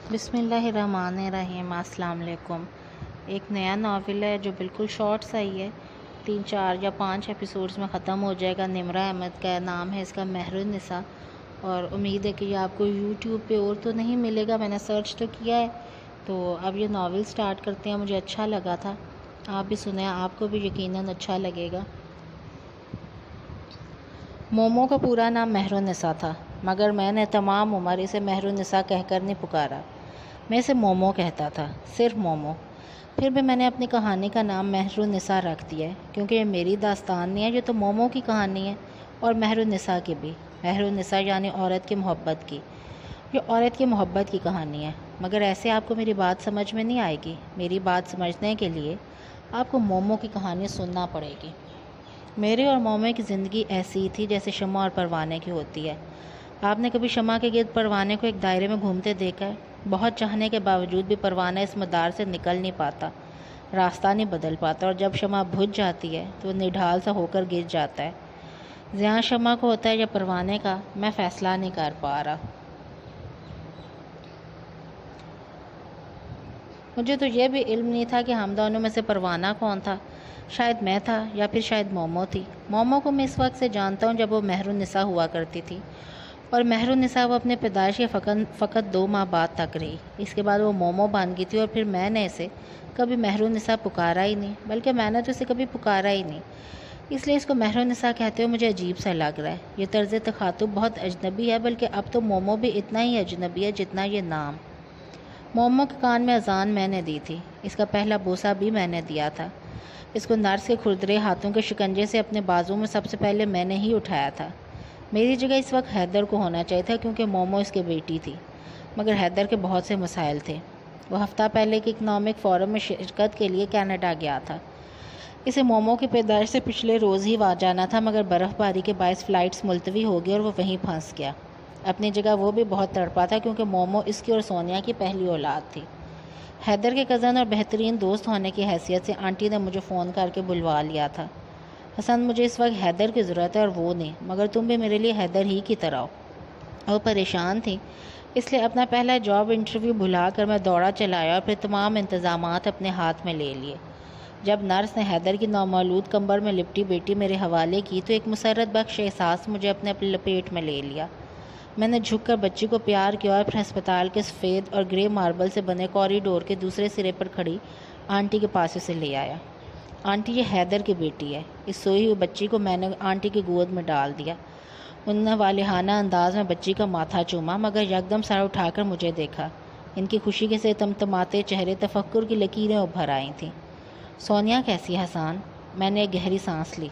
بسم اللہ الرحمن الرحیم۔ السلام علیکم۔ ایک نیا ناول ہے جو بالکل شارٹ سا ہی ہے، 3 4 یا 5 ایپیسوڈز میں ختم ہو جائے گا۔ نمرہ احمد کا نام ہے اس کا، مہر النساء، اور امید ہے کہ یہ آپ کو یوٹیوب پہ اور تو نہیں ملے گا، میں نے سرچ تو کیا ہے۔ تو اب یہ ناول سٹارٹ کرتے ہیں، مجھے اچھا لگا تھا، آپ بھی سنیں، آپ کو بھی یقیناً اچھا لگے گا۔ مومو کا پورا نام مہر النساء تھا، مگر میں نے تمام عمر اسے مہر النساء کہہ کر نہیں پکارا، میں اسے مومو کہتا تھا، صرف مومو۔ پھر بھی میں نے اپنی کہانی کا نام مہر النساء رکھ دیا ہے، کیونکہ یہ میری داستان نہیں ہے، یہ تو مومو کی کہانی ہے، اور مہر النساء کی بھی۔ مہر النساء یعنی عورت کی محبت کی، یہ عورت کی محبت کی کہانی ہے۔ مگر ایسے آپ کو میری بات سمجھ میں نہیں آئے گی، میری بات سمجھنے کے لیے آپ کو مومو کی کہانی سننا پڑے گی۔ میرے اور مومو کی زندگی ایسی ہی تھی جیسے شمع اور پروانے کی ہوتی ہے۔ آپ نے کبھی شمع کے گرد پروانے کو ایک دائرے میں گھومتے دیکھا ہے؟ بہت چاہنے کے باوجود بھی پروانہ اس مدار سے نکل نہیں پاتا، راستہ نہیں بدل پاتا، اور جب شمع بجھ جاتی ہے تو وہ نڈھال سا ہو کر گر جاتا ہے۔ زیاں شمع کو ہوتا ہے یا پروانے کا، میں فیصلہ نہیں کر پا رہا۔ مجھے تو یہ بھی علم نہیں تھا کہ ہم دونوں میں سے پروانہ کون تھا، شاید میں تھا یا پھر شاید مومو تھی۔ مومو کو میں اس وقت سے جانتا ہوں جب وہ مہر النساء ہوا کرتی تھی، اور مہر النساء وہ اپنے پیدائش کے فقط 2 ماہ بعد تک رہی۔ اس کے بعد وہ مومو بن گئی تھی، اور پھر میں نے اسے کبھی مہر النساء پکارا ہی نہیں، بلکہ میں نے تو اسے کبھی پکارا ہی نہیں، اس لیے اس کو مہر النساء کہتے ہوئے مجھے عجیب سا لگ رہا ہے۔ یہ طرز تخاطب بہت اجنبی ہے، بلکہ اب تو مومو بھی اتنا ہی اجنبی ہے جتنا یہ نام۔ مومو کے کان میں اذان میں نے دی تھی، اس کا پہلا بوسہ بھی میں نے دیا تھا۔ اس کو نرس کے کھردرے ہاتھوں کے شکنجے سے اپنے بازو میں سب سے پہلے میں نے ہی اٹھایا تھا۔ میری جگہ اس وقت حیدر کو ہونا چاہیے تھا، کیونکہ مومو اس کی بیٹی تھی، مگر حیدر کے بہت سے مسائل تھے۔ وہ ہفتہ پہلے کے اکنامک فورم میں شرکت کے لیے کینیڈا گیا تھا۔ اسے مومو کی پیدائش سے پچھلے روز ہی وہاں جانا تھا، مگر برف باری کے باعث فلائٹس ملتوی ہو گئی اور وہ وہیں پھنس گیا۔ اپنی جگہ وہ بھی بہت تڑپا تھا، کیونکہ مومو اس کی اور سونیا کی پہلی اولاد تھی۔ حیدر کے کزن اور بہترین دوست ہونے کی حیثیت سے آنٹی نے مجھے فون کر کے بلوا لیا تھا۔ حسن، مجھے اس وقت حیدر کی ضرورت ہے اور وہ نہیں، مگر تم بھی میرے لیے حیدر ہی کی طرح ہو۔ وہ پریشان تھی، اس لیے اپنا پہلا جاب انٹرویو بھلا کر میں دوڑا چلایا اور پھر تمام انتظامات اپنے ہاتھ میں لے لیے۔ جب نرس نے حیدر کی نومولود کمبر میں لپٹی بیٹی میرے حوالے کی تو ایک مسرت بخش احساس مجھے اپنے لپیٹ میں لے لیا۔ میں نے جھک کر بچی کو پیار کیا اور پھر ہسپتال کے سفید اور گرے ماربل سے بنے کوریڈور کے دوسرے سرے پر کھڑی آنٹی کے پاس اسے لے آیا۔ آنٹی، یہ حیدر کی بیٹی ہے۔ اس سوئی ہوئی بچی کو میں نے آنٹی کی گود میں ڈال دیا۔ انہوں نے والہانہ انداز میں بچی کا ماتھا چوما، مگر یکدم سر اٹھا کر مجھے دیکھا۔ ان کی خوشی کے سے تمتماتے چہرے تفکر کی لکیریں ابھر آئی تھیں۔ سونیا کیسی ہے حسان؟ میں نے ایک گہری سانس لی۔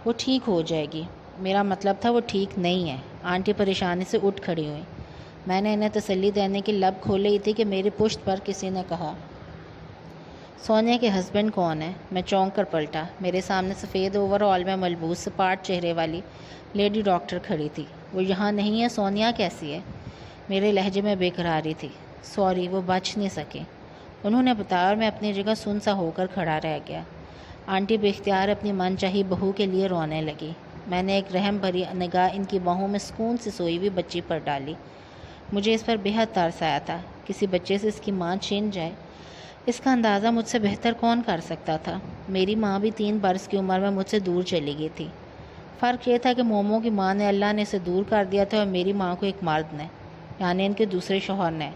وہ ٹھیک ہو جائے گی۔ میرا مطلب تھا وہ ٹھیک نہیں ہے۔ آنٹی پریشانی سے اٹھ کھڑی ہوئی۔ میں نے انہیں تسلی دینے کی لب کھولے ہی تھی کہ میری پشت پر کسی نے کہا، سونیا کے ہسبینڈ کون ہے؟ میں چونک کر پلٹا۔ میرے سامنے سفید اوور آل میں ملبوس سپاٹ چہرے والی لیڈی ڈاکٹر کھڑی تھی۔ وہ یہاں نہیں ہے؟ سونیا کیسی ہے؟ میرے لہجے میں بے قراری تھی۔ سوری، وہ بچ نہیں سکے، انہوں نے بتایا، اور میں اپنی جگہ سن سا ہو کر کھڑا رہ گیا۔ آنٹی بے اختیار اپنی من چاہی بہو کے لیے رونے لگی۔ میں نے ایک رحم بھری نگاہ ان کی باہوں میں سکون سے سوئی ہوئی بچی پر ڈالی۔ مجھے اس پر بہت ترس آیا تھا۔ کسی بچے سے اس کی ماں چھن جائے، اس کا اندازہ مجھ سے بہتر کون کر سکتا تھا؟ میری ماں بھی 3 برس کی عمر میں مجھ سے دور چلی گئی تھی۔ فرق یہ تھا کہ مومو کی ماں نے اللہ نے اسے دور کر دیا تھا، اور میری ماں کو ایک مرد نے، یعنی ان کے دوسرے شوہر نے۔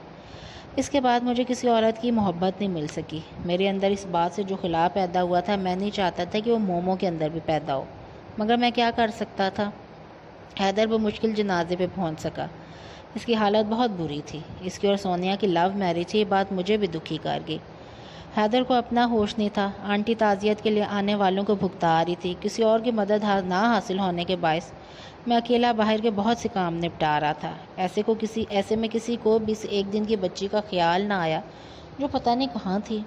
اس کے بعد مجھے کسی عورت کی محبت نہیں مل سکی۔ میرے اندر اس بات سے جو خلا پیدا ہوا تھا، میں نہیں چاہتا تھا کہ وہ مومو کے اندر بھی پیدا ہو، مگر میں کیا کر سکتا تھا؟ حیدر بمشکل جنازے پہ پہنچ سکا۔ اس کی حالت بہت بری تھی۔ اس کی اور سونیا کی لو میرج تھی، یہ بات مجھے بھی دکھی کر گئی۔ حیدر کو اپنا ہوش نہیں تھا۔ آنٹی تعزیت کے لیے آنے والوں کو بھگتا رہی تھی۔ کسی اور کی مدد نہ حاصل ہونے کے باعث میں اکیلا باہر کے بہت سے کام نپٹا رہا تھا۔ ایسے میں کسی کو بھی اس ایک دن کی بچی کا خیال نہ آیا جو پتہ نہیں کہاں تھی۔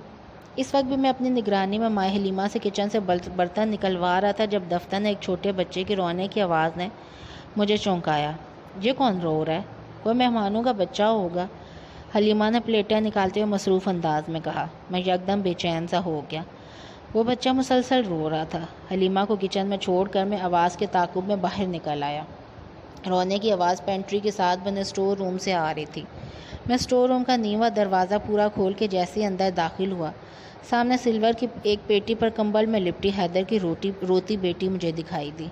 اس وقت بھی میں اپنی نگرانی میں ماں حلیمہ سے کچن سے برتن نکلوا رہا تھا، جب دفتر نے ایک چھوٹے بچے کے رونے کی آواز نے مجھے چونکایا۔ یہ کون رو رہا ہے؟ کوئی مہمانوں کا بچہ ہوگا، حلیمہ نے پلیٹیں نکالتے ہوئے مصروف انداز میں کہا۔ میں یکدم بے چین سا ہو گیا۔ وہ بچہ مسلسل رو رہا تھا۔ حلیمہ کو کچن میں چھوڑ کر میں آواز کے تعاقب میں باہر نکل آیا۔ رونے کی آواز پینٹری کے ساتھ بنے اسٹور روم سے آ رہی تھی۔ میں اسٹور روم کا نیواں دروازہ پورا کھول کے جیسے ہی اندر داخل ہوا، سامنے سلور کی ایک پیٹی پر کمبل میں لپٹی حیدر کی روتی بیٹی مجھے دکھائی دی۔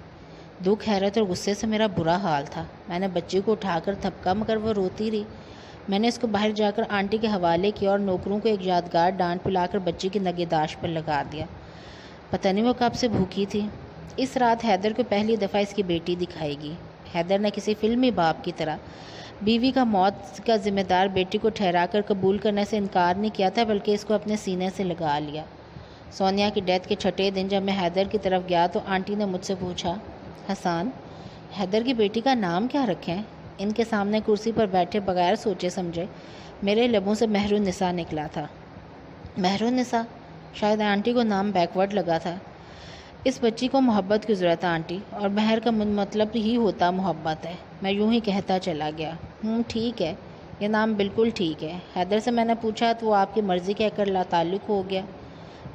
دکھ، حیرت اور غصے سے میرا برا حال تھا۔ میں نے بچی کو اٹھا کر تھپکا مگر وہ روتی رہی۔ میں نے اس کو باہر جا کر آنٹی کے حوالے کیا اور نوکروں کو ایک یادگار ڈانٹ پلا کر بچی کی نگہداشت پر لگا دیا۔ پتہ نہیں وہ کب سے بھوکی تھی۔ اس رات حیدر کو پہلی دفعہ اس کی بیٹی دکھائے گی۔ حیدر نے کسی فلمی باپ کی طرح بیوی کا موت کا ذمہ دار بیٹی کو ٹھہرا کر قبول کرنے سے انکار نہیں کیا تھا، بلکہ اس کو اپنے سینے سے لگا لیا۔ سونیا کی ڈیتھ کے چھٹے دن جب میں حیدر کی طرف گیا تو آنٹی نے مجھ سے پوچھا، حسان، حیدر کی بیٹی کا نام کیا رکھیں؟ ان کے سامنے کرسی پر بیٹھے بغیر سوچے سمجھے میرے لبوں سے مہرالنساء نکلا تھا۔ مہرالنساء؟ شاید آنٹی کو نام بیکورڈ لگا تھا۔ اس بچی کو محبت کی ضرورت ہے آنٹی، اور مہر کا مطلب ہی ہوتا محبت ہے۔ میں یوں ہی کہتا چلا گیا، ٹھیک ہے، یہ نام بالکل ٹھیک ہے۔ حیدر سے میں نے پوچھا تو وہ آپ کی مرضی کہہ کر لا تعلق ہو گیا۔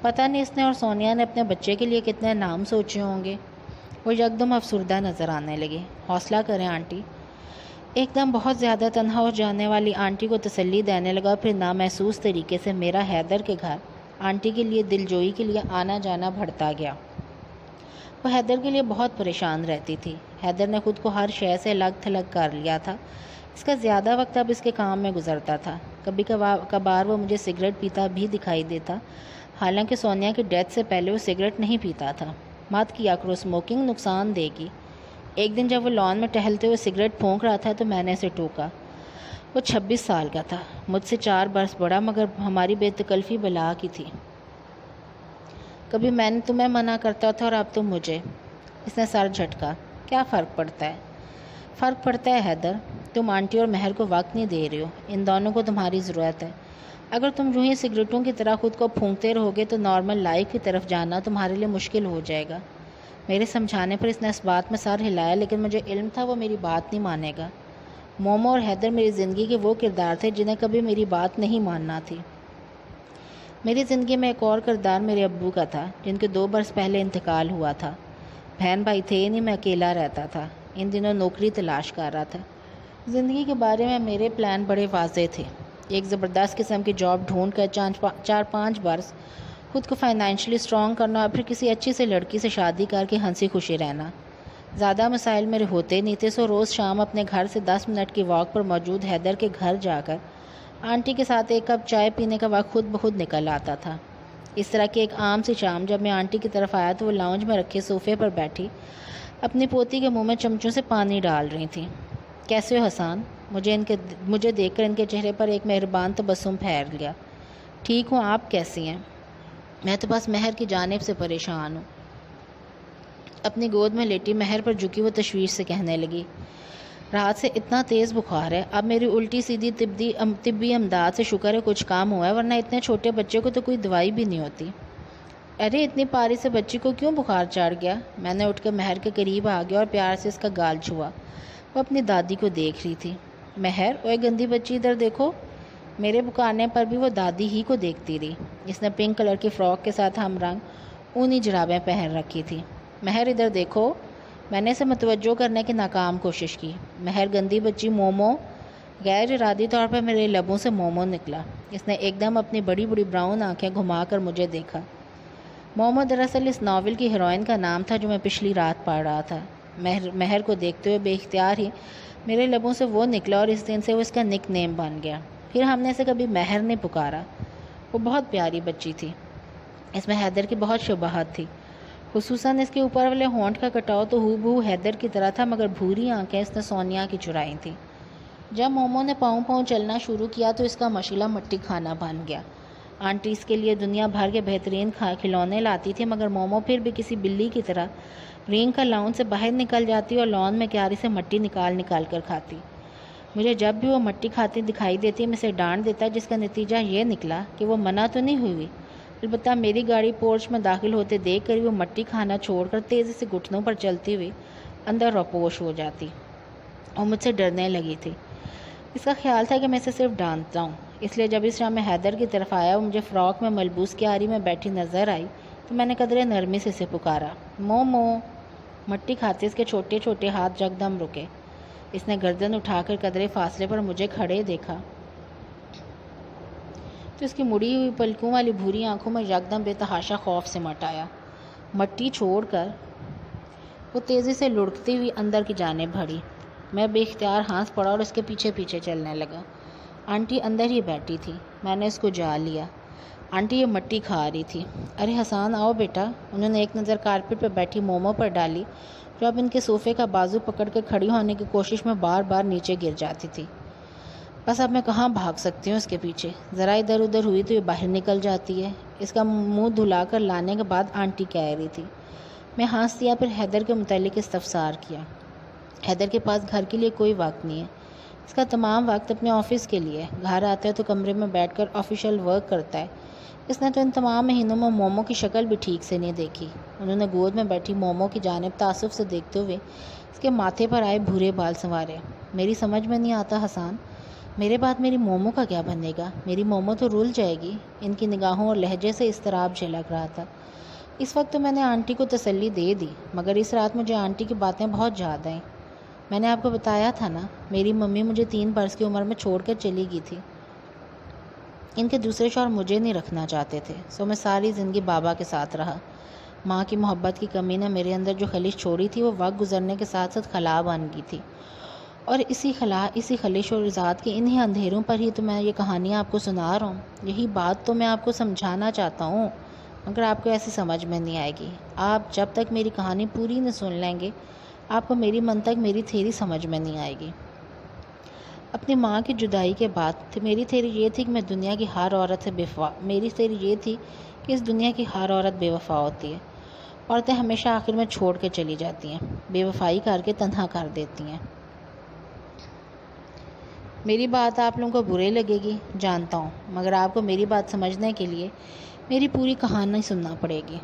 پتہ نہیں اس نے اور سونیا نے اپنے بچے کے لیے کتنے نام سوچے ہوں گے۔ وہ یکدم افسردہ نظر آنے لگی۔ حوصلہ کریں آنٹی۔ ایک دم بہت زیادہ تنہا ہو جانے والی آنٹی کو تسلی دینے لگا، پھر نامحسوس طریقے سے میرا حیدر کے گھر آنٹی کے لیے دلجوئی کے لیے آنا جانا بڑھتا گیا۔ وہ حیدر کے لیے بہت پریشان رہتی تھی۔ حیدر نے خود کو ہر شے سے الگ تھلگ کر لیا تھا۔ اس کا زیادہ وقت اب اس کے کام میں گزرتا تھا۔ کبھی کبھار وہ مجھے سگریٹ پیتا بھی دکھائی دیتا، حالانکہ سونیا کی ڈیتھ سے پہلے وہ سگریٹ نہیں پیتا تھا۔ مت کیا کرو اسموکنگ، نقصان دے گی۔ ایک دن جب وہ لان میں ٹہلتے ہوئے سگریٹ پھونک رہا تھا تو میں نے اسے ٹوکا۔ وہ 26 سال کا تھا، مجھ سے 4 برس بڑا، مگر ہماری بے تکلفی بلا کی تھی۔ کبھی میں نے تمہیں منع کرتا تھا اور اب تم مجھے۔ اس نے سر جھٹکا۔ کیا فرق پڑتا ہے؟ فرق پڑتا ہے حیدر، تم آنٹی اور مہر کو وقت نہیں دے رہے ہو۔ ان دونوں کو تمہاری ضرورت ہے۔ اگر تم یوں ہی سگریٹوں کی طرح خود کو پھونکتے رہو گے تو نارمل لائف کی طرف جانا تمہارے لیے مشکل ہو جائے گا۔ میرے سمجھانے پر اس نے اس بات میں سر ہلایا، لیکن مجھے علم تھا وہ میری بات نہیں مانے گا۔ مومو اور حیدر میری زندگی کے وہ کردار تھے جنہیں کبھی میری بات نہیں ماننا تھی۔ میری زندگی میں ایک اور کردار میرے ابو کا تھا، جن کے 2 برس پہلے انتقال ہوا تھا۔ بہن بھائی تھے نہیں، میں اکیلا رہتا تھا۔ ان دنوں نوکری تلاش کر رہا تھا۔ زندگی کے بارے میں میرے پلان بڑے واضح تھے۔ ایک زبردست قسم کی جاب ڈھونڈ کر 4-5 برس خود کو فائنینشلی اسٹرانگ کرنا اور پھر کسی اچھی سے لڑکی سے شادی کر کے ہنسی خوشی رہنا۔ زیادہ مسائل میرے ہوتے نہیں تھے، سو روز شام اپنے گھر سے 10 منٹ کی واک پر موجود حیدر کے گھر جا کر آنٹی کے ساتھ ایک کپ چائے پینے کا وقت خود بخود نکل آتا تھا۔ اس طرح کی ایک عام سی شام جب میں آنٹی کی طرف آیا تو وہ لاؤنج میں رکھے صوفے پر بیٹھی اپنی پوتی کے منہ میں چمچوں سے پانی ڈال رہی تھیں۔ کیسے ہو حسان؟ مجھے دیکھ کر ان کے چہرے پر ایک مہربان تبسم پھیر گیا۔ ٹھیک ہوں، آپ کیسی ہیں؟ میں تو بس مہر کی جانب سے پریشان ہوں۔ اپنی گود میں لیٹی مہر پر جھکی وہ تشویش سے کہنے لگی، رات سے اتنا تیز بخار ہے، اب میری الٹی سیدھی طبی امداد سے شکر ہے کچھ کام ہوا ہے، ورنہ اتنے چھوٹے بچے کو تو کوئی دوائی بھی نہیں ہوتی۔ ارے اتنی پاری سے بچی کو کیوں بخار چڑھ گیا؟ میں نے اٹھ کر مہر کے قریب آ گیا اور پیار سے اس کا گال چھوا۔ وہ اپنی دادی کو دیکھ رہی تھی۔ مہر، اوے گندی بچی ادھر دیکھو۔ میرے پکارنے پر بھی وہ دادی ہی کو دیکھتی رہی۔ اس نے پنک کلر کی فراک کے ساتھ ہم رنگ اونی جرابیں پہن رکھی تھی۔ مہر ادھر دیکھو۔ میں نے اسے متوجہ کرنے کی ناکام کوشش کی۔ مہر، گندی بچی، مومو۔ غیر ارادی طور پر میرے لبوں سے مومو نکلا۔ اس نے ایک دم اپنی بڑی بڑی براؤن آنکھیں گھما کر مجھے دیکھا۔ مومو دراصل اس ناول کی ہیروئن کا نام تھا جو میں پچھلی رات پڑھ رہا تھا۔ مہر کو دیکھتے ہوئے بے اختیار ہی میرے لبوں سے وہ نکلا اور اس دن سے وہ اس کا نک نیم بن گیا۔ پھر ہم نے اسے کبھی مہر نہیں پکارا۔ وہ بہت پیاری بچی تھی۔ اس میں حیدر کی بہت شباہت تھی، خصوصاً اس کے اوپر والے ہونٹ کا کٹاؤ تو ہو بہو حیدر کی طرح تھا، مگر بھوری آنکھیں اس نے سونیا کی چرائی تھیں۔ جب مومو نے پاؤں چلنا شروع کیا تو اس کا مشغلہ مٹی کھانا بن گیا۔ آنٹی اس کے لیے دنیا بھر کے بہترین کھلونے لاتی تھی، مگر مومو پھر بھی کسی بلی کی طرح رینگ کا لاؤن سے باہر نکل جاتی اور لان میں کیاری سے مٹی نکال کر کھاتی۔ مجھے جب بھی وہ مٹی کھاتی دکھائی دیتی میں اسے ڈانٹ دیتا، جس کا نتیجہ یہ نکلا کہ وہ منع تو نہیں ہوئی، البتہ میری گاڑی پورچ میں داخل ہوتے دیکھ کر وہ مٹی کھانا چھوڑ کر تیزی سے گھٹنوں پر چلتی ہوئی اندر روپوش ہو جاتی اور مجھ سے ڈرنے لگی تھی۔ اس کا خیال تھا کہ میں اسے صرف ڈانٹتا ہوں، اس لیے جب اس شام میں حیدر کی طرف آیا اور مجھے فراک میں ملبوس کیاری میں بیٹھی نظر آئی تو میں نے قدرے نرمی سے اسے پکارا، مومو۔ مٹی کھاتے اس کے چھوٹے چھوٹے ہاتھ یکدم رکے۔ اس نے گردن اٹھا کر قدرے فاصلے پر مجھے کھڑے دیکھا۔ تو اس کی مڑی ہوئی پلکوں والی بھوری آنکھوں میں یکدم بے تحاشا خوف سمٹ آیا۔ مٹی چھوڑ کر وہ تیزی سے لڑکتی ہوئی اندر کی جانب بڑھی۔ میں بے اختیار ہنس پڑا اور اس کے پیچھے پیچھے چلنے لگا۔ آنٹی اندر ہی بیٹھی تھی۔ میں نے اس کو جا لیا۔ آنٹی یہ مٹی کھا رہی تھی۔ ارے حسان آؤ بیٹا۔ انہوں نے ایک نظر کارپٹ پہ بیٹھی مومو پر ڈالی جو اب ان کے صوفے کا بازو پکڑ کر کھڑی ہونے کی کوشش میں بار بار نیچے گر جاتی تھی۔ بس اب میں کہاں بھاگ سکتی ہوں اس کے پیچھے؟ ذرا ادھر ادھر ہوئی تو یہ باہر نکل جاتی ہے۔ اس کا منہ دھلا کر لانے کے بعد آنٹی کہہ رہی تھی۔ میں ہنس دیا، پھر حیدر کے متعلق استفسار کیا۔ حیدر کے پاس گھر کے لیے کوئی وقت نہیں ہے۔ اس کا تمام وقت اپنے آفس کے لیے ہے۔ گھر آتا ہے تو کمرے میں بیٹھ کر آفیشیل ورک کرتا ہے۔ اس نے تو ان تمام مہینوں میں مومو کی شکل بھی ٹھیک سے نہیں دیکھی۔ انہوں نے گود میں بیٹھی مومو کی جانب تعصب سے دیکھتے ہوئے اس کے ماتھے پر آئے بھورے بال سنوارے۔ میری سمجھ میں نہیں آتا حسان، میرے بعد میری مومو کا کیا بنے گا؟ میری مومو تو رول جائے گی۔ ان کی نگاہوں اور لہجے سے اضطراب جھلک رہا تھا۔ اس وقت تو میں نے آنٹی کو تسلی دے دی، مگر اس رات مجھے آنٹی کی باتیں بہت یاد آئیں۔ میں نے آپ کو بتایا تھا نا، میری ممی مجھے 3 برس کی عمر میں چھوڑ کر چلی گئی تھی۔ ان کے دوسرے شوہر مجھے نہیں رکھنا چاہتے تھے، سو میں ساری زندگی بابا کے ساتھ رہا۔ ماں کی محبت کی کمی نے میرے اندر جو خلش چھوڑی تھی وہ وقت گزرنے کے ساتھ ساتھ خلا بن گئی تھی، اور اسی خلش اور ذات کے انہی اندھیروں پر ہی تو میں یہ کہانی آپ کو سنا رہا ہوں۔ یہی بات تو میں آپ کو سمجھانا چاہتا ہوں، مگر آپ کو ایسی سمجھ میں نہیں آئے گی۔ آپ جب تک میری کہانی پوری نہیں سن لیں گے، آپ کو میری منطق، میری تھیری سمجھ میں نہیں آئے گی۔ اپنی ماں کی جدائی کے بعد میری تھیری یہ تھی کہ میں دنیا کی ہر عورت سے میری تھیری یہ تھی کہ اس دنیا کی ہر عورت بے وفا ہوتی ہے۔ عورتیں ہمیشہ آخر میں چھوڑ کے چلی جاتی ہیں، بے وفائی کر کے تنہا کر دیتی ہیں۔ میری بات آپ لوگوں کو برے لگے گی جانتا ہوں، مگر آپ کو میری بات سمجھنے کے لیے میری پوری کہانی سننا پڑے گی۔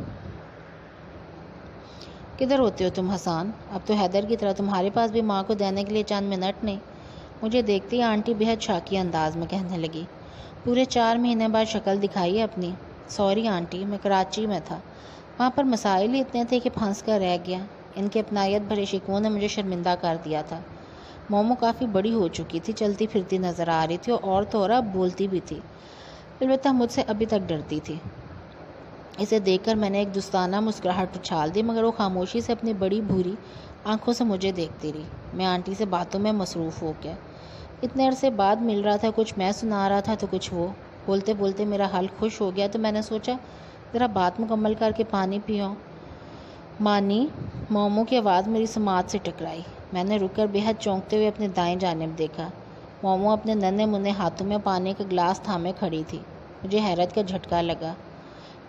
کدھر ہوتے ہو تم حسان؟ اب تو حیدر کی طرح تمہارے پاس بھی ماں کو دینے کے لیے چند منٹ نہیں۔ مجھے دیکھتی آنٹی بہت شاکی انداز میں کہنے لگی۔ پورے 4 مہینے بعد شکل دکھائی ہے اپنی۔ سوری آنٹی، میں کراچی میں تھا، وہاں پر مسائل ہی اتنے تھے کہ پھنس کر رہ گیا۔ ان کے اپنائیت بھرے شکووں نے مجھے شرمندہ کر دیا تھا۔ مومو کافی بڑی ہو چکی تھی، چلتی پھرتی نظر آ رہی تھی اور تو اور اب بولتی بھی تھی، البتہ مجھ سے ابھی تک ڈرتی تھی۔ اسے دیکھ کر میں نے ایک دوستانہ مسکراہٹ اچھال دی، مگر وہ خاموشی سے اپنی بڑی بھوری آنکھوں سے مجھے دیکھتی رہی۔ میں آنٹی سے باتوں میں مصروف ہو گیا۔ اتنے عرصے بعد مل رہا تھا، کچھ میں سنا رہا تھا تو کچھ وہ۔ بولتے بولتے میرا حل خوش ہو گیا تو میں نے سوچا ذرا بات مکمل کر کے پانی پیو۔ مانی، مومو کی آواز میری سماعت سے ٹکرائی۔ میں نے رک کر بے حد چونکتے ہوئے اپنے دائیں جانب دیکھا۔ مومو اپنے ننھے منھے ہاتھوں میں پانی کا گلاس تھامے کھڑی تھی۔ مجھے حیرت کا جھٹکا لگا۔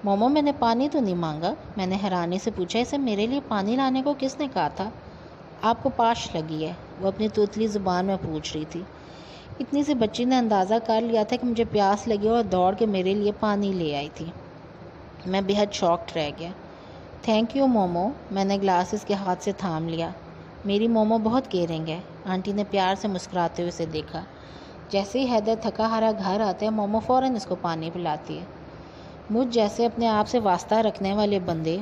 مومو، میں نے پانی تو نہیں مانگا؟ میں نے حیرانی سے پوچھا۔ اسے میرے لیے پانی لانے کو کس نے کہا تھا؟ آپ کو پاش لگی ہے، وہ اپنی توتلی زبان میں پوچھ رہی تھی۔ اتنی سی بچی نے اندازہ کر لیا تھا کہ مجھے پیاس لگی اور دوڑ کے میرے لیے پانی لے آئی تھی۔ میں بے حد شاکڈ رہ گیا۔ تھینک یو مومو، میں نے گلاس اس کے ہاتھ سے تھام لیا۔ میری مومو بہت کیئرنگ ہے، آنٹی نے پیار سے مسکراتے ہوئے اسے دیکھا۔ جیسے ہی حیدر تھکا ہارا گھر آتا ہے، مومو فوراً اس کو پانی پلاتی ہے۔ مجھ جیسے اپنے آپ سے واسطہ رکھنے والے بندے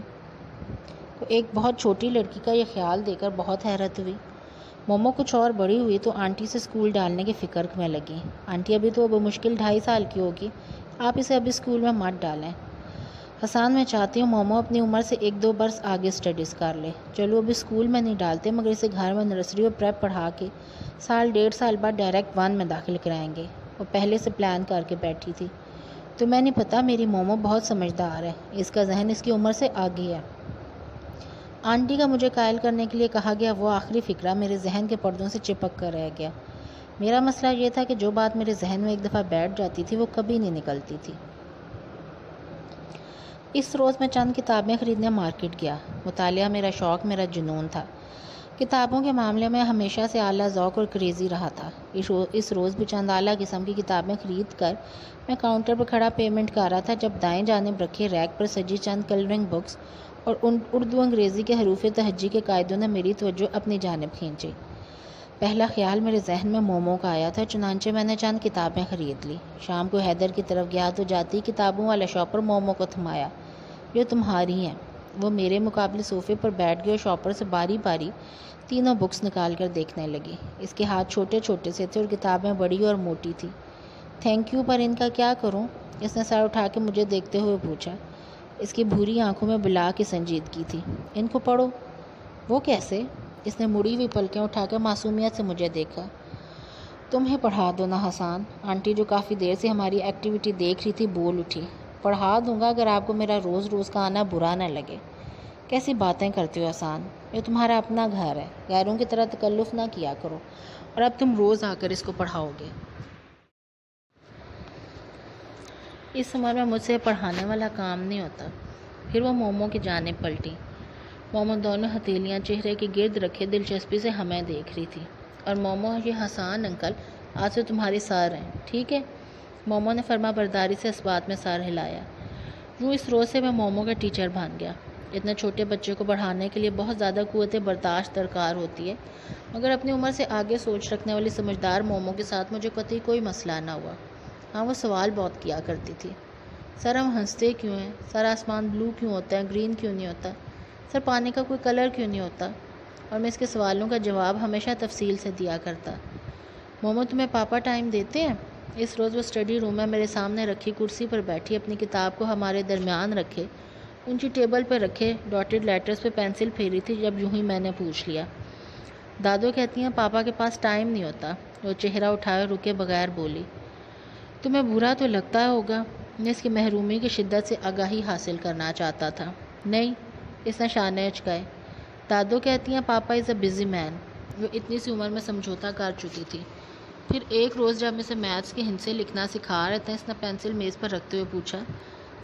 کو ایک بہت چھوٹی لڑکی کا یہ خیال دے کر بہت حیرت ہوئی۔ مومو کچھ اور بڑی ہوئی تو آنٹی سے اسکول ڈالنے کی فکر میں لگی۔ آنٹی ابھی تو بمشکل 2.5 سال کی ہوگی، آپ اسے ابھی اسکول میں مت ڈالیں۔ حسان، میں چاہتی ہوں مومو اپنی عمر سے 1-2 برس آگے اسٹڈیز کر لے۔ چلو ابھی اسکول میں نہیں ڈالتے، مگر اسے گھر میں نرسری اور پریپ پڑھا کے 1.5 سال بعد ڈائریکٹ 1 میں داخل کرائیں گے۔ وہ پہلے سے پلان کر کے بیٹھی تھی۔ تمہیں نہیں پتہ، میری مومو بہت سمجھدار ہے، اس کا ذہن اس کی عمر سے آگے ہے۔ آنٹی کا مجھے قائل کرنے کے لیے کہا گیا وہ آخری فکرہ میرے ذہن کے پردوں سے چپک کر رہ گیا۔ میرا مسئلہ یہ تھا کہ جو بات میرے ذہن میں ایک دفعہ بیٹھ جاتی تھی وہ کبھی نہیں نکلتی تھی۔ اس روز میں چند کتابیں خریدنے مارکیٹ گیا۔ مطالعہ میرا شوق، میرا جنون تھا۔ کتابوں کے معاملے میں ہمیشہ سے اعلیٰ ذوق اور کریزی رہا تھا۔ اس روز بھی چند اعلیٰ قسم کی کتابیں خرید کر میں کاؤنٹر پر کھڑا پیمنٹ کر رہا تھا جب دائیں جانب رکھے ریک پر سجی چند کلرنگ بکس اور اردو انگریزی کے حروف تہجی کے قاعدوں نے میری توجہ اپنی جانب کھینچی۔ پہلا خیال میرے ذہن میں مومو کا آیا تھا، چنانچہ میں نے چند کتابیں خرید لی۔ شام کو حیدر کی طرف گیا تو جاتی کتابوں والا شاپر مومو کو تھمایا۔ یہ تمہاری ہیں۔ وہ میرے مقابلے صوفے پر بیٹھ گئی اور شاپر سے باری باری تینوں بکس نکال کر دیکھنے لگی۔ اس کے ہاتھ چھوٹے چھوٹے سے تھے اور کتابیں بڑی اور موٹی تھی۔ تھینک یو پر ان کا کیا کروں؟ اس نے سر اٹھا کے مجھے دیکھتے ہوئے پوچھا۔ اس کی بھوری آنکھوں میں بلا کی سنجیدگی تھی۔ ان کو پڑھو۔ وہ کیسے؟ اس نے مڑی ہوئی پلکیں اٹھا کر معصومیت سے مجھے دیکھا۔ تمہیں پڑھا دو نا حسان۔ آنٹی جو کافی دیر سے ہماری ایکٹیویٹی دیکھ رہی تھی بول اٹھی۔ پڑھا دوں گا اگر آپ کو میرا روز روز کا آنا برا نہ لگے۔ کیسی باتیں کرتے ہو حسان؟ یہ تمہارا اپنا گھر ہے، غیروں کی طرح تکلف نہ کیا کرو۔ اور اب تم روز آ کر اس کو پڑھاؤ گے۔ اس عمر میں مجھ سے پڑھانے والا کام نہیں ہوتا۔ پھر وہ مومو کی جانب پلٹی۔ مومو دونوں ہتھیلیاں چہرے کے گرد رکھے دلچسپی سے ہمیں دیکھ رہی تھی۔ اور مومو، یہ حسان انکل آج سے تمہاری سر ہیں، ٹھیک ہے؟ مومو نے فرما برداری سے اس بات میں سر ہلایا۔ یوں اس روز سے میں مومو کا ٹیچر بن گیا۔ اتنے چھوٹے بچے کو پڑھانے کے لیے بہت زیادہ قوت برداشت درکار ہوتی ہے، مگر اپنی عمر سے آگے سوچ رکھنے والی سمجھدار مومو کے ساتھ مجھے قطعی کوئی مسئلہ نہ ہوا۔ ہاں، وہ سوال بہت کیا کرتی تھی۔ سر ہم ہنستے کیوں ہیں؟ سر آسمان بلو کیوں ہوتا ہے، گرین کیوں نہیں ہوتا؟ سر پانی کا کوئی کلر کیوں نہیں ہوتا؟ اور میں اس کے سوالوں کا جواب ہمیشہ تفصیل سے دیا کرتا۔ مومو تمہیں پاپا ٹائم دیتے ہیں؟ اس روز وہ اسٹڈی روم میں میرے سامنے رکھی کرسی پر بیٹھی اپنی کتاب کو ہمارے درمیان رکھے اونچی ٹیبل پر رکھے ڈاٹڈ لیٹرز پہ پینسل پھیری تھی جب یوں ہی میں نے پوچھ لیا۔ دادو کہتی ہیں پاپا کے پاس ٹائم نہیں ہوتا۔ وہ چہرہ اٹھائے رکے بغیر بولی۔ تمہیں برا تو لگتا ہوگا۔ میں اس کی محرومی کی شدت سے آگاہی حاصل کرنا چاہتا تھا۔ نہیں، اس نے شانے اچکائے۔ دادو کہتی ہیں پاپا از اے بزی مین۔ وہ اتنی سی عمر میں سمجھوتا کر چکی تھی۔ پھر ایک روز جب اسے میتھس کے ہندسے لکھنا سکھا رہے تھے، اس نے پینسل میز پر رکھتے ہوئے پوچھا،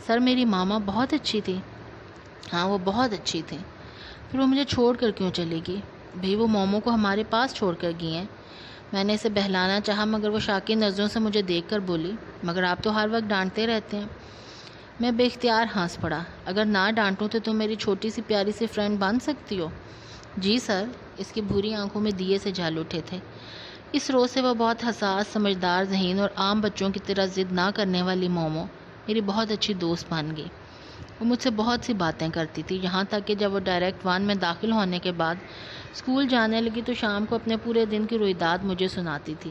سر میری ماما بہت اچھی تھی؟ ہاں، وہ بہت اچھی تھی۔ پھر وہ مجھے چھوڑ کر کیوں چلے گی؟ بھئی وہ مومو کو ہمارے پاس چھوڑ کر گئی ہیں۔ میں نے اسے بہلانا چاہا مگر وہ شاکی نظروں سے مجھے دیکھ کر بولی، مگر آپ تو ہر وقت ڈانٹتے رہتے ہیں۔ میں بے اختیار ہنس پڑا۔ اگر نہ ڈانٹوں تو تم میری چھوٹی سی پیاری سی فرینڈ بن سکتی ہو؟ جی سر۔ اس کی بھوری آنکھوں میں دیے سے جھل اٹھے تھے۔ اس روز سے وہ بہت حساس، سمجھدار ذہین اور عام بچوں کی طرح ضد نہ کرنے والی مومو میری بہت اچھی دوست بن گئی۔ وہ مجھ سے بہت سی باتیں کرتی تھی، یہاں تک کہ جب وہ ڈائریکٹ 1 میں داخل ہونے کے بعد اسکول جانے لگی تو شام کو اپنے پورے دن کی رویداد مجھے سناتی تھی۔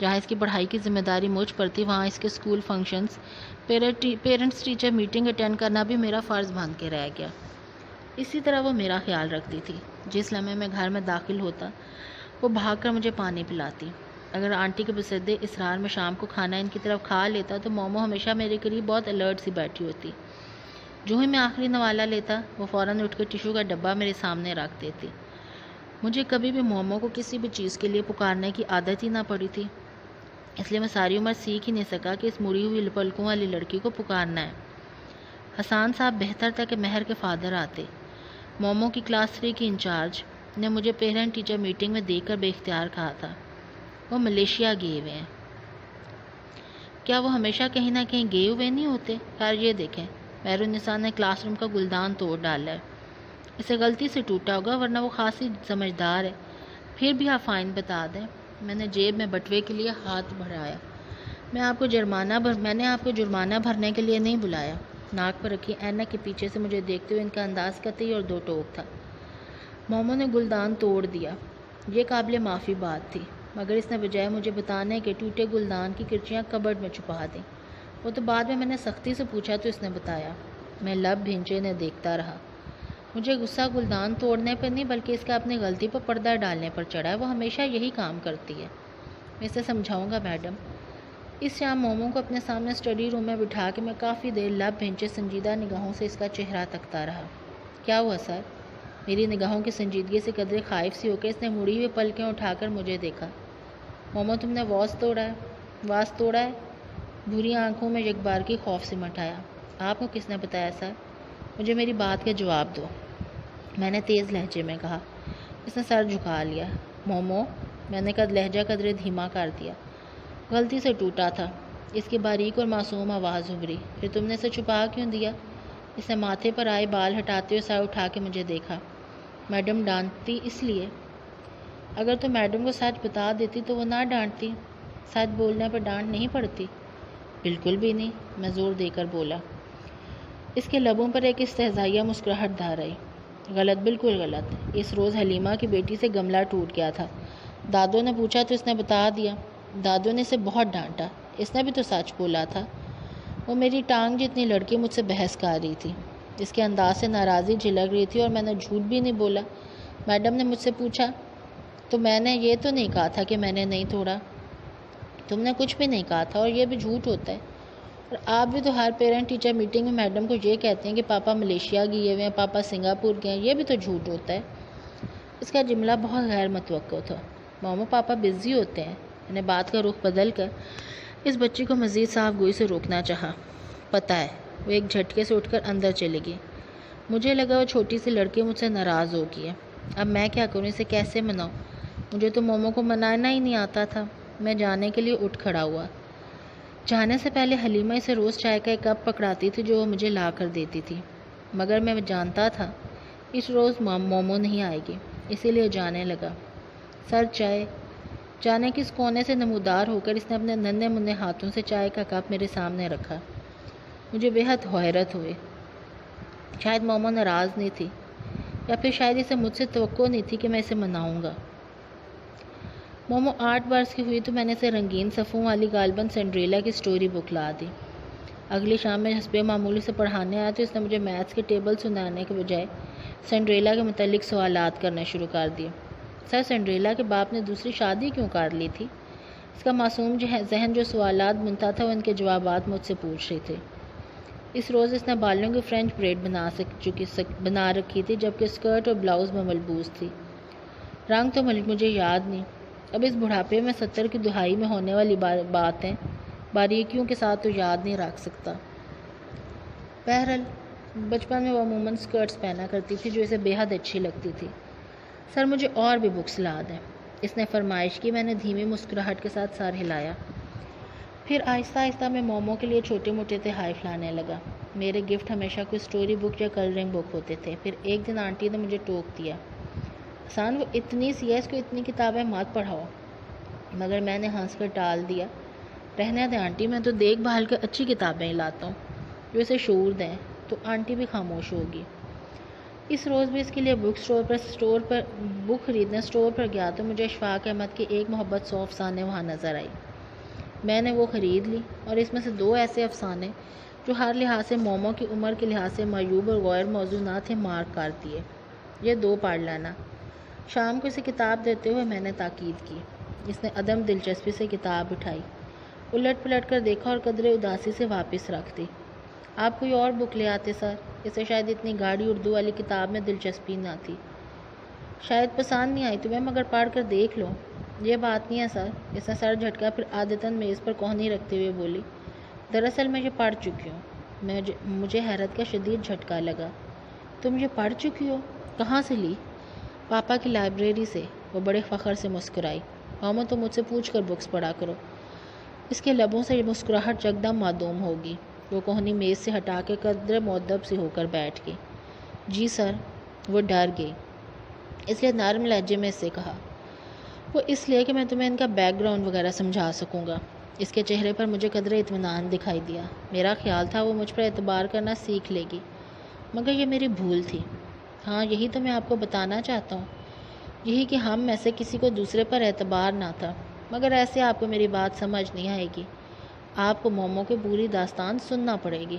جہاں اس کی پڑھائی کی ذمہ داری مجھ پر تھی، وہاں اس کے school functions, parents teacher meeting attend کرنا بھی میرا فرض بن کے رہ گیا۔ اسی طرح وہ میرا خیال رکھتی تھی۔ جس لمحے میں گھر میں داخل ہوتا وہ بھاگ کر مجھے پانی پلاتی۔ اگر آنٹی کے بسدے اصرار میں شام کو کھانا ان کی طرف کھا لیتا تو مومو ہمیشہ میرے قریب بہت الرٹ سی بیٹھی ہوتی۔ جو ہی میں آخری نوالا لیتا وہ فوراً اٹھ کر ٹیشو کا ڈبہ میرے سامنے رکھ دیتی۔ مجھے کبھی بھی مومو کو کسی بھی چیز کے لیے پکارنے کی عادت ہی نہ پڑی تھی، اس لیے میں ساری عمر سیکھ ہی نہیں سکا کہ اس مڑی ہوئی پلکوں والی لڑکی کو پکارنا ہے۔ حسان صاحب بہتر تھا کہ مہر کے فادر آتے۔ مومو کی کلاس 3 کی انچارج نے مجھے پیرنٹ ٹیچر میٹنگ میں دیکھ کر بے اختیار کہا تھا، وہ ملیشیا گئے ہوئے ہیں۔ کیا وہ ہمیشہ کہیں نہ کہیں گئے ہوئے نہیں ہوتے؟ خیر یہ دیکھیں، مہر النساء نے کلاس روم کا گلدان توڑ ڈالا ہے۔ اسے غلطی سے ٹوٹا ہوگا ورنہ وہ خاصی سمجھدار ہے۔ پھر بھی آپ فائن بتا دیں۔ میں نے جیب میں بٹوے کے لیے ہاتھ بڑھایا۔ میں نے آپ کو جرمانہ بھرنے کے لیے نہیں بلایا۔ ناک پر رکھی اینک کے پیچھے سے مجھے دیکھتے ہوئے ان کا انداز قطعی اور دو ٹوک تھا۔ مومو نے گلدان توڑ دیا۔ یہ قابل معافی بات تھی، مگر اس نے بجائے مجھے بتانے کے ٹوٹے گلدان کی کرچیاں کبرڈ میں چھپا دیں۔ وہ تو بعد میں نے سختی سے پوچھا تو اس نے بتایا۔ میں لب بھینچے نے دیکھتا رہا۔ مجھے غصہ گلدان توڑنے پر نہیں بلکہ اس کا اپنی غلطی پر پردہ ڈالنے پر چڑھا ہے۔ وہ ہمیشہ یہی کام کرتی ہے۔ میں اسے سمجھاؤں گا میڈم۔ اس شام مومو کو اپنے سامنے اسٹڈی روم میں بٹھا کے میں کافی دیر لب بھینچے سنجیدہ نگاہوں سے اس کا چہرہ تکتا رہا۔ کیا ہوا سر؟ میری نگاہوں کی سنجیدگی سے قدرے خائف سی ہو کے اس نے مڑی ہوئی پلکیں اٹھا کر مجھے دیکھا۔ مومو تم نے واز توڑا ہے؟ بھوری آنکھوں میں یک بار کی خوف سمٹ آیا۔ آپ کو کس نے بتایا سر؟ مجھے میری بات کا جواب دو، میں نے تیز لہجے میں کہا۔ اس نے سر جھکا لیا۔ مومو، میں نے لہجہ قدرے دھیما کر دیا۔ غلطی سے ٹوٹا تھا۔ اس کی باریک اور معصوم آواز ابھری۔ پھر تم نے اسے چھپا کیوں دیا؟ اس نے ماتھے پر آئے بال ہٹاتے ہوئے سر اٹھا کے مجھے دیکھا۔ میڈم ڈانٹتی اس لیے؟ اگر تو میڈم کو سچ بتا دیتی تو وہ نہ ڈانٹتی۔ سچ بولنے پر ڈانٹ نہیں پڑتی؟ بالکل بھی نہیں، میں زور دے کر بولا۔ اس کے لبوں پر ایک استہزائیہ مسکراہٹ دھار آئی۔ غلط، بالکل غلط۔ اس روز حلیمہ کی بیٹی سے گملہ ٹوٹ گیا تھا۔ دادو نے پوچھا تو اس نے بتا دیا۔ دادو نے اسے بہت ڈانٹا۔ اس نے بھی تو سچ بولا تھا۔ وہ میری ٹانگ جتنی لڑکی مجھ سے بحث کر رہی تھی۔ اس کے انداز سے ناراضی جھلک رہی تھی اور میں نے جھوٹ بھی نہیں بولا۔ میڈم نے مجھ سے پوچھا تو میں نے یہ تو نہیں کہا تھا کہ میں نے نہیں توڑا۔ تم نے کچھ بھی نہیں کہا تھا اور یہ بھی جھوٹ ہوتا ہے۔ اور آپ بھی تو ہر پیرنٹ ٹیچر میٹنگ میں میڈم کو یہ کہتے ہیں کہ پاپا ملیشیا گئے ہوئے ہیں، پاپا سنگاپور گئے ہیں، یہ بھی تو جھوٹ ہوتا ہے۔ اس کا جملہ بہت غیر متوقع تھا۔ مومو پاپا بزی ہوتے ہیں۔ میں نے بات کا رخ بدل کر اس بچی کو مزید صاف گوئی سے روکنا چاہا۔ پتہ ہے، وہ ایک جھٹکے سے اٹھ کر اندر چلے گئی۔ مجھے لگا وہ چھوٹی سی لڑکی مجھ سے ناراض ہو گئی ہے۔ اب میں کیا کروں، اسے کیسے مناؤں؟ مجھے تو مومو کو منانا ہی نہیں آتا تھا۔ میں جانے کے لیے اٹھ کھڑا ہوا۔ جانے سے پہلے حلیمہ اسے روز چائے کا ایک کپ پکڑاتی تھی جو وہ مجھے لا کر دیتی تھی، مگر میں جانتا تھا اس روز مومو نہیں آئے گی، اسی لیے جانے لگا۔ سر چائے۔ جانے کس کونے سے نمودار ہو کر اس نے اپنے ننھے منھے ہاتھوں سے چائے کا کپ میرے سامنے رکھا۔ مجھے بے حد حیرت ہوئی۔ شاید مومو ناراض نہیں تھی، یا پھر شاید اسے مجھ سے توقع نہیں تھی کہ میں اسے مناؤں گا۔ مومو 8 برس کی ہوئی تو میں نے اسے رنگین صفوں والی غالباً سنڈریلا کی سٹوری بک لا دی۔ اگلی شام میں حسب معمول سے پڑھانے آیا تو اس نے مجھے میتھس کے ٹیبل سنانے کے بجائے سنڈریلا کے متعلق سوالات کرنا شروع کر دیے۔ سر، سنڈریلا کے باپ نے دوسری شادی کیوں کر لی تھی؟ اس کا معصوم ذہن جو سوالات بنتا تھا وہ ان کے جوابات مجھ سے پوچھ رہے تھے۔ اس روز اس نے بالوں کی فرینچ بریڈ بنا رکھی تھی، جبکہ اسکرٹ اور بلاؤز میں ملبوس تھی۔ رنگ تو مجھے یاد نہیں۔ اب اس بڑھاپے میں 70 کی دہائی میں ہونے والی باتیں باریکیوں کے ساتھ تو یاد نہیں رکھ سکتا۔ بہرحال بچپن میں وہ عموماً اسکرٹس پہنا کرتی تھی جو اسے بے حد اچھی لگتی تھی۔ سر، مجھے اور بھی بکس لا دیں، اس نے فرمائش کی۔ میں نے دھیمی مسکراہٹ کے ساتھ سر ہلایا۔ پھر آہستہ آہستہ میں مومو کے لیے چھوٹے موٹے تحائف لانے لگا۔ میرے گفٹ ہمیشہ کوئی سٹوری بک یا کلرنگ بک ہوتے تھے۔ پھر ایک دن آنٹی نے مجھے ٹوک دیا، آسان، وہ اتنی سی ہے، اس کو اتنی کتابیں مت پڑھاؤ۔ مگر میں نے ہنس کر ٹال دیا، رہنے دیں آنٹی، میں تو دیکھ بھال کر اچھی کتابیں ہی لاتا ہوں جو اسے شعور دیں۔ تو آنٹی بھی خاموش ہوگی۔ اس روز بھی اس کے لیے بک خریدنے اسٹور پر گیا تو مجھے اشفاق احمد کی ایک محبت 100 افسانے وہاں نظر آئی۔ میں نے وہ خرید لی، اور اس میں سے 2 ایسے افسانے جو ہر لحاظ سے مومو کی عمر کے لحاظ سے معیوب اور غیر موزوں نہ تھے مارک کر دیے۔ یہ 2 پڑھ لینا۔ شام کو اسے کتاب دیتے ہوئے میں نے تاکید کی۔ اس نے عدم دلچسپی سے کتاب اٹھائی، الٹ پلٹ کر دیکھا اور قدرے اداسی سے واپس رکھ دی۔ آپ کوئی اور بک لے آتے سر، اسے شاید اتنی گاڑی اردو والی کتاب میں دلچسپی نہ تھی۔ شاید پسند نہیں آئی تمہیں، مگر پڑھ کر دیکھ لو۔ یہ بات نہیں ہے سر، اس نے سر جھٹکا، پھر عادتاً میز پر کوہنی رکھتے ہوئے بولی، دراصل میں یہ پڑھ چکی ہوں۔ مجھے حیرت کا شدید جھٹکا لگا۔ تم یہ پڑھ چکی ہو؟ کہاں سے لی؟ پاپا کی لائبریری سے، وہ بڑے فخر سے مسکرائی۔ مومو، تم مجھ سے پوچھ کر بکس پڑھا کرو۔ اس کے لبوں سے مسکراہٹ یکدم معدوم ہوگی۔ وہ کوہنی میز سے ہٹا کے قدر مؤدب سی ہو کر بیٹھ گئی۔ جی سر۔ وہ ڈر گئی، اس لیے نرم لہجے میں اس سے کہا، وہ اس لیے کہ میں تمہیں ان کا بیک گراؤنڈ وغیرہ سمجھا سکوں گا۔ اس کے چہرے پر مجھے قدر اطمینان دکھائی دیا۔ میرا خیال تھا وہ مجھ پر اعتبار کرنا سیکھ لے گی، مگر یہ میری بھول تھی۔ ہاں، یہی تو میں آپ کو بتانا چاہتا ہوں، یہی کہ ہم میں سے کسی کو دوسرے پر اعتبار نہ تھا، مگر ایسے آپ کو میری بات سمجھ نہیں آئے گی۔ آپ کو مومو کی پوری داستان سننا پڑے گی۔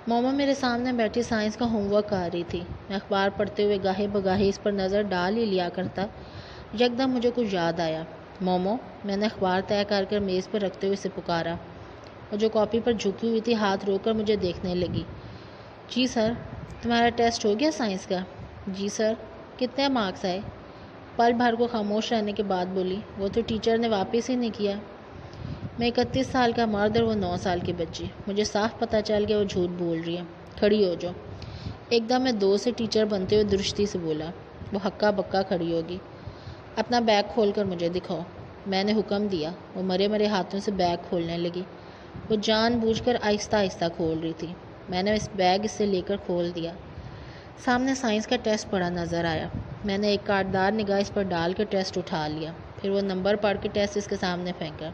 مومو میرے سامنے بیٹھی سائنس کا ہوم ورک کر رہی تھی۔ میں اخبار پڑھتے ہوئے گاہے بگاہے اس پر نظر ڈال ہی لیا کرتا۔ یکدم مجھے کچھ یاد آیا۔ مومو، میں نے اخبار طے کر میز پر رکھتے ہوئے اسے پکارا، اور جو کاپی پر جھکی ہوئی تھی ہاتھ روک کر مجھے دیکھنے لگی۔ جی سر۔ تمہارا ٹیسٹ ہو گیا سائنس کا؟ جی سر۔ کتنے مارکس آئے؟ پل بھر کو خاموش رہنے کے بعد بولی، وہ تو ٹیچر نے واپس ہی نہیں کیا۔ میں 31 سال کا مرد اور وہ 9 سال کی بچی، مجھے صاف پتہ چل گیا وہ جھوٹ بول رہی ہے۔ کھڑی ہو جاؤ۔ ایک دم میں 2 سے ٹیچر بنتے ہوئے درستی سے بولا۔ وہ ہکا بکا کھڑی ہوگی۔ اپنا بیگ کھول کر مجھے دکھاؤ، میں نے حکم دیا۔ وہ مرے ہاتھوں سے بیگ کھولنے لگی۔ وہ جان بوجھ کر آہستہ آہستہ کھول رہی تھی۔ میں نے بیگ اس سے لے کر کھول دیا۔ سامنے سائنس کا ٹیسٹ پڑا نظر آیا۔ میں نے ایک کاٹدار نگاہ اس پر ڈال کے ٹیسٹ اٹھا لیا، پھر وہ نمبر پڑھ کے ٹیسٹ اس کے سامنے پھینکا۔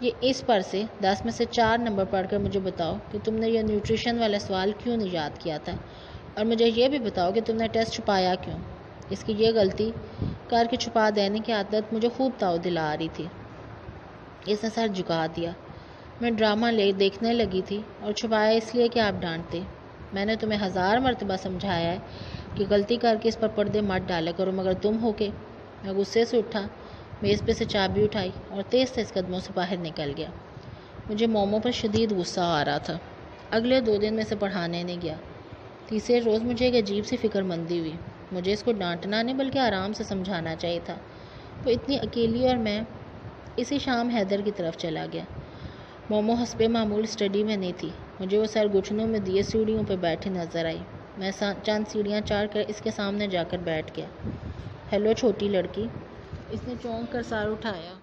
یہ اس پر سے 10 میں سے 4 نمبر پڑھ کر مجھے بتاؤ کہ تم نے یہ نیوٹریشن والا سوال کیوں نہیں یاد کیا تھا، اور مجھے یہ بھی بتاؤ کہ تم نے ٹیسٹ چھپایا کیوں۔ اس کی یہ غلطی کر کے چھپا دینے کی عادت مجھے خوب تاؤ دلا رہی تھی۔ اس نے سر جھکا دیا۔ میں ڈرامہ دیکھنے لگی تھی اور چھپایا اس لیے کہ آپ ڈانٹتے۔ میں نے تمہیں 1000 مرتبہ سمجھایا ہے کہ غلطی کر کے اس پر پردے مت ڈالا کرو، مگر تم ہو کے۔ میں غصے سے اٹھا، میز پہ سے چابی اٹھائی اور تیز تیز قدموں سے باہر نکل گیا۔ مجھے مومو پر شدید غصہ آ رہا تھا۔ اگلے 2 دن میں سے پڑھانے نہیں گیا۔ تیسرے روز مجھے ایک عجیب سی فکر مندی ہوئی۔ مجھے اس کو ڈانٹنا نہیں بلکہ آرام سے سمجھانا چاہیے تھا۔ وہ اتنی اکیلی اور میں۔ اسی شام حیدر کی طرف چلا گیا۔ مومو حسب معمول اسٹڈی میں نہیں تھی۔ مجھے وہ سر گچھنوں میں دیے سیڑھیوں پہ بیٹھی نظر آئی۔ میں چند سیڑھیاں چڑھ کر اس کے سامنے جا کر بیٹھ گیا۔ ہیلو چھوٹی لڑکی، اس نے چونک کر سر اٹھایا۔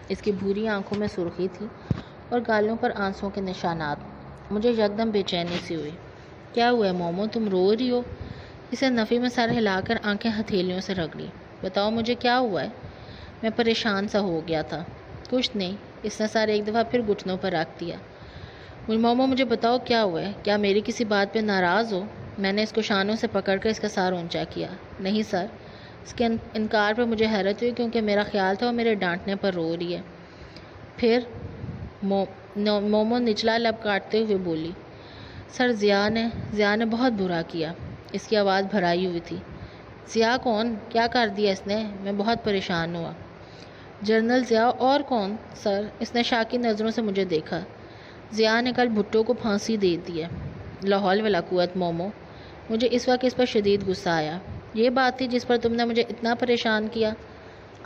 اس کی بھوری آنکھوں میں سرخی تھی اور گالوں پر آنسوؤں کے نشانات۔ مجھے یکدم بے چینی سی ہوئی۔ کیا ہوا ہے مومو، تم رو رہی ہو؟ اسے نفی میں سر ہلا کر آنکھیں ہتھیلیوں سے رگڑی۔ بتاؤ مجھے کیا ہوا ہے؟ میں پریشان سا ہو گیا تھا۔ کچھ نہیں، اس نے سر ایک دفعہ پھر گھٹنوں پر رکھ دیا۔ مومو مجھے بتاؤ کیا ہوا ہے؟ کیا میری کسی بات پہ ناراض ہو؟ میں نے اس کو شانوں سے پکڑ کر اس کا سر اونچا کیا۔ نہیں سر۔ اس کے انکار پر مجھے حیرت ہوئی کیونکہ میرا خیال تھا وہ میرے ڈانٹنے پر رو رہی ہے۔ پھر مومو نچلا لب کاٹتے ہوئے بولی، سر ضیاء نے بہت برا کیا۔ اس کی آواز بھرائی ہوئی تھی۔ ضیاء کون؟ کیا کر دیا اس نے؟ میں بہت پریشان ہوا۔ جنرل ضیاء اور کون؟ سر۔ اس نے شاکی نظروں سے مجھے دیکھا۔ ضیاء نے کل بھٹو کو پھانسی دے دی ہے۔ لا حول ولا قوت مومو۔ مجھے اس وقت اس پر شدید غصہ آیا۔ یہ بات تھی جس پر تم نے مجھے اتنا پریشان کیا؟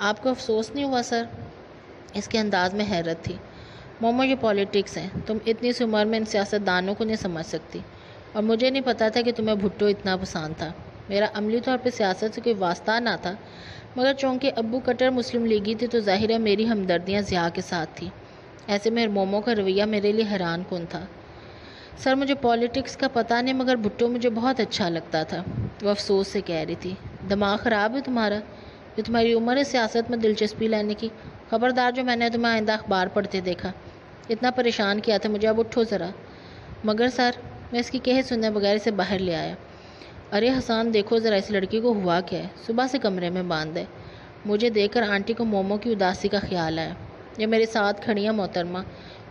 آپ کو افسوس نہیں ہوا سر؟ اس کے انداز میں حیرت تھی۔ مومو یہ پالیٹکس ہے، تم اتنی سی عمر میں ان سیاست دانوں کو نہیں سمجھ سکتی، اور مجھے نہیں پتا تھا کہ تمہیں بھٹو اتنا پسند تھا۔ میرا عملی طور پہ سیاست سے کوئی واسطہ نہ تھا، مگر چونکہ ابو کٹر مسلم لیگی تھی تو ظاہر ہے میری ہمدردیاں ضیاء کے ساتھ تھی۔ ایسے میں مومو کا رویہ میرے لیے حیران کن تھا۔ سر مجھے پالیٹکس کا پتہ نہیں، مگر بھٹو مجھے بہت اچھا لگتا تھا، وہ افسوس سے کہہ رہی تھی۔ دماغ خراب ہے تمہارا؟ جو تمہاری عمر ہے سیاست میں دلچسپی لینے کی؟ خبردار جو میں نے تمہیں آئندہ اخبار پڑھتے دیکھا۔ اتنا پریشان کیا تھا مجھے، اب اٹھو ذرا۔ مگر سر، میں اس کی کہے سننے بغیر اسے باہر لے آیا۔ ارے حسان دیکھو ذرا اس لڑکی کو ہوا کیا ہے، صبح سے کمرے میں باندھ ہے۔ مجھے دیکھ کر آنٹی کو مومو کی اداسی کا خیال آیا۔ یہ میرے ساتھ کھڑی ہیں محترمہ،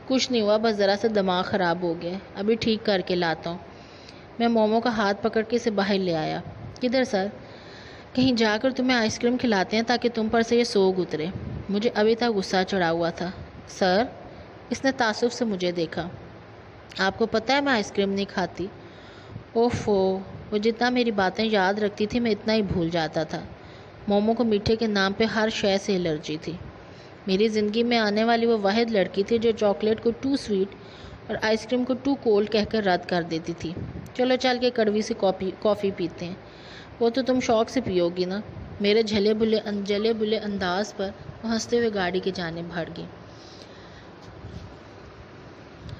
کچھ نہیں ہوا، بس ذرا سا دماغ خراب ہو گیا، ابھی ٹھیک کر کے لاتا ہوں۔ میں مومو کا ہاتھ پکڑ کے اسے باہر لے آیا۔ کدھر سر؟ کہیں جا کر تمہیں آئس کریم کھلاتے ہیں تاکہ تم پر سے یہ سوگ اترے۔ مجھے ابھی تک غصہ چڑھا ہوا تھا۔ سر؟ اس نے تعصب سے مجھے دیکھا۔ آپ کو پتہ ہے میں آئس کریم نہیں کھاتی۔ اوفو، وہ جتنا میری باتیں یاد رکھتی تھی میں اتنا ہی بھول جاتا تھا۔ مومو کو میٹھے کے نام پہ ہر شے سے الرجی تھی۔ میری زندگی میں آنے والی وہ واحد لڑکی تھی جو چاکلیٹ کو ٹو سویٹ اور آئس کریم کو ٹو کولڈ کہہ کر رد کر دیتی تھی۔ چلو چل کے کڑوی سی کافی پیتے ہیں، وہ تو تم شوق سے پیو گی نا۔ میرے جلے بلے انداز پر وہ ہنستے ہوئے گاڑی کی جانب بڑھ گئی۔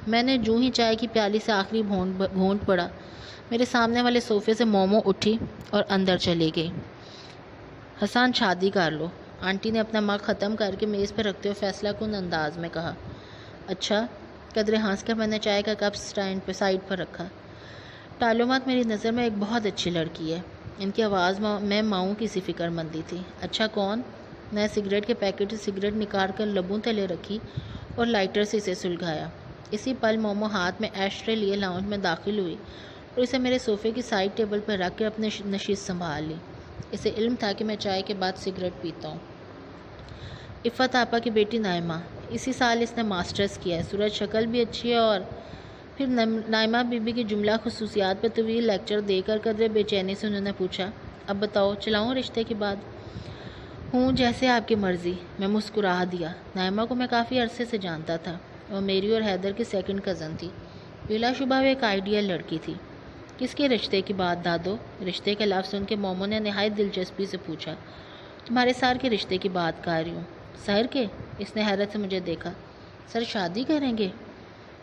میں نے جو ہی چائے کی پیالی سے آخری گھونٹ پڑا، میرے سامنے والے صوفے سے مومو اٹھی اور اندر چلی گئی۔ حسان شادی کر لو، آنٹی نے اپنا مگ ختم کر کے میز پر رکھتے ہوئے فیصلہ کن انداز میں کہا۔ اچھا؟ قدرے ہنس کر میں نے چائے کا کپ سائڈ پر رکھا۔ ٹالو مت، میری نظر میں ایک بہت اچھی لڑکی ہے۔ ان کی آواز میں ماؤں کی سی فکر مندی تھی۔ اچھا کون؟ میں سگریٹ کے پیکٹ سے سگریٹ نکال کر لبوں تلے رکھی اور لائٹر سے اسے سلگایا۔ اسی پل مومو ہاتھ میں ایش ٹرے لیے لاؤنج میں داخل ہوئی اور اسے میرے صوفے کی سائڈ ٹیبل پر رکھ کر اپنے نشست سنبھال لی۔ اسے علم تھا کہ میں چائے کے بعد سگریٹ پیتا ہوں۔ عفت آپا کی بیٹی نائمہ، اسی سال اس نے ماسٹرز کیا ہے، صورت شکل بھی اچھی ہے۔ اور پھر نائمہ بی بی کی جملہ خصوصیات پر طویل لیکچر دے کر قدرے بے چینی سے انہوں نے پوچھا، اب بتاؤ چلاؤں رشتے کی بات؟ ہوں، جیسے آپ کی مرضی، میں مسکرا دیا۔ نائمہ کو میں کافی عرصے سے جانتا تھا، وہ میری اور حیدر کی سیکنڈ کزن تھی۔ بلا شبہ وہ ایک آئیڈیل لڑکی تھی۔ کس کے رشتے کی بات دادو؟ رشتے کے لفظ سن کے مومو نے نہایت دلچسپی سے پوچھا۔ تمہارے سر کے رشتے کی بات کر رہی ہوں۔ سر کے؟ اس نے حیرت سے مجھے دیکھا۔ سر شادی کریں گے؟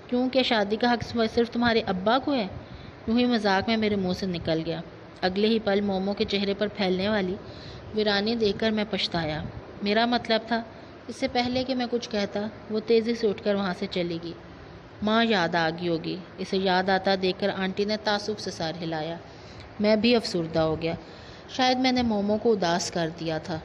کیوں، کیا شادی کا حق صرف تمہارے ابا کو ہے؟ یوں ہی مذاق میں میرے منہ سے نکل گیا۔ اگلے ہی پل مومو کے چہرے پر پھیلنے والی ویرانی دیکھ کر میں پچھتایا۔ میرا مطلب تھا، اس سے پہلے کہ میں کچھ کہتا وہ تیزی سے اٹھ کر وہاں سے چلی گئی۔ ماں یاد آ گئی ہوگی، اسے یاد آتا دیکھ کر آنٹی نے تعصب سے سر ہلایا۔ میں بھی افسردہ ہو گیا۔ شاید میں نے مومو کو اداس کر دیا تھا۔